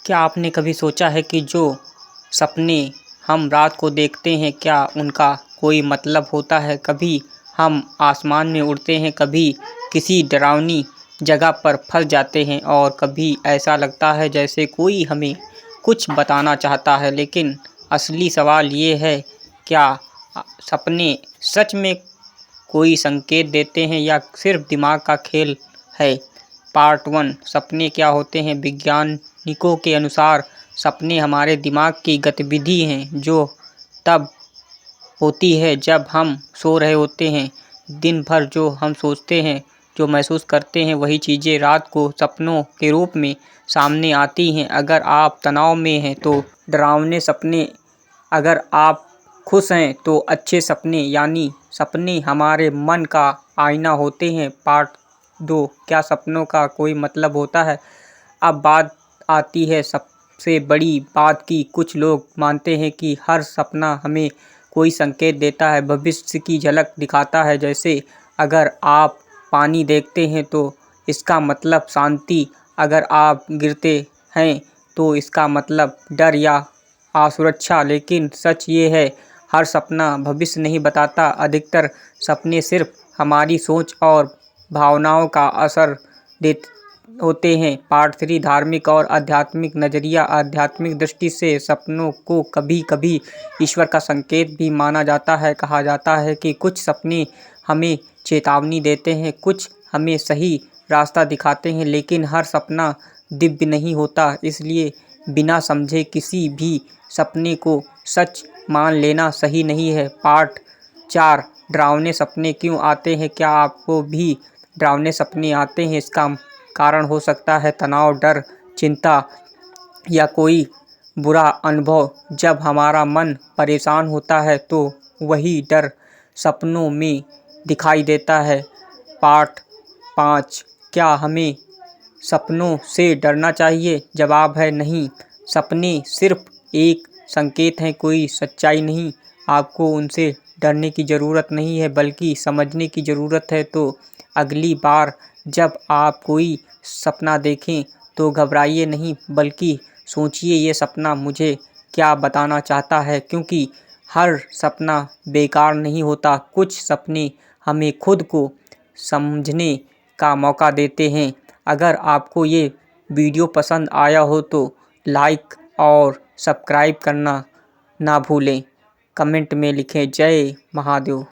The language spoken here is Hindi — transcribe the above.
क्या आपने कभी सोचा है कि जो सपने हम रात को देखते हैं क्या उनका कोई मतलब होता है? कभी हम आसमान में उड़ते हैं, कभी किसी डरावनी जगह पर फंस जाते हैं और कभी ऐसा लगता है जैसे कोई हमें कुछ बताना चाहता है। लेकिन असली सवाल ये है, क्या सपने सच में कोई संकेत देते हैं या सिर्फ दिमाग का खेल है? पार्ट 1, सपने क्या होते हैं? वैज्ञानिकों के अनुसार सपने हमारे दिमाग की गतिविधि हैं जो तब होती है जब हम सो रहे होते हैं। दिन भर जो हम सोचते हैं, जो महसूस करते हैं, वही चीज़ें रात को सपनों के रूप में सामने आती हैं। अगर आप तनाव में हैं तो डरावने सपने, अगर आप खुश हैं तो अच्छे सपने, यानी सपने हमारे मन का आईना होते हैं। पार्ट 2, क्या सपनों का कोई मतलब होता है? अब बात आती है सबसे बड़ी बात की। कुछ लोग मानते हैं कि हर सपना हमें कोई संकेत देता है, भविष्य की झलक दिखाता है। जैसे अगर आप पानी देखते हैं तो इसका मतलब शांति, अगर आप गिरते हैं तो इसका मतलब डर या असुरक्षा। लेकिन सच ये है, हर सपना भविष्य नहीं बताता। अधिकतर सपने सिर्फ हमारी सोच और भावनाओं का असर देते होते हैं। पार्ट 3, धार्मिक और आध्यात्मिक नज़रिया। आध्यात्मिक दृष्टि से सपनों को कभी-कभी ईश्वर का संकेत भी माना जाता है। कहा जाता है कि कुछ सपने हमें चेतावनी देते हैं, कुछ हमें सही रास्ता दिखाते हैं, लेकिन हर सपना दिव्य नहीं होता। इसलिए बिना समझे किसी भी सपने को सच मान लेना सही नहीं है। पार्ट 4, डरावने सपने क्यों आते हैं? क्या आपको भी डरावने सपने आते हैं? इसका कारण हो सकता है तनाव, डर, चिंता या कोई बुरा अनुभव। जब हमारा मन परेशान होता है तो वही डर सपनों में दिखाई देता है। पार्ट 5, क्या हमें सपनों से डरना चाहिए? जवाब है नहीं। सपने सिर्फ एक संकेत हैं, कोई सच्चाई नहीं। आपको उनसे डरने की ज़रूरत नहीं है, बल्कि समझने की ज़रूरत है। तो अगली बार जब आप कोई सपना देखें तो घबराइए नहीं, बल्कि सोचिए ये सपना मुझे क्या बताना चाहता है। क्योंकि हर सपना बेकार नहीं होता। कुछ सपने हमें खुद को समझने का मौका देते हैं। अगर आपको ये वीडियो पसंद आया हो तो लाइक और सब्सक्राइब करना ना भूलें। कमेंट में लिखें जय महादेव।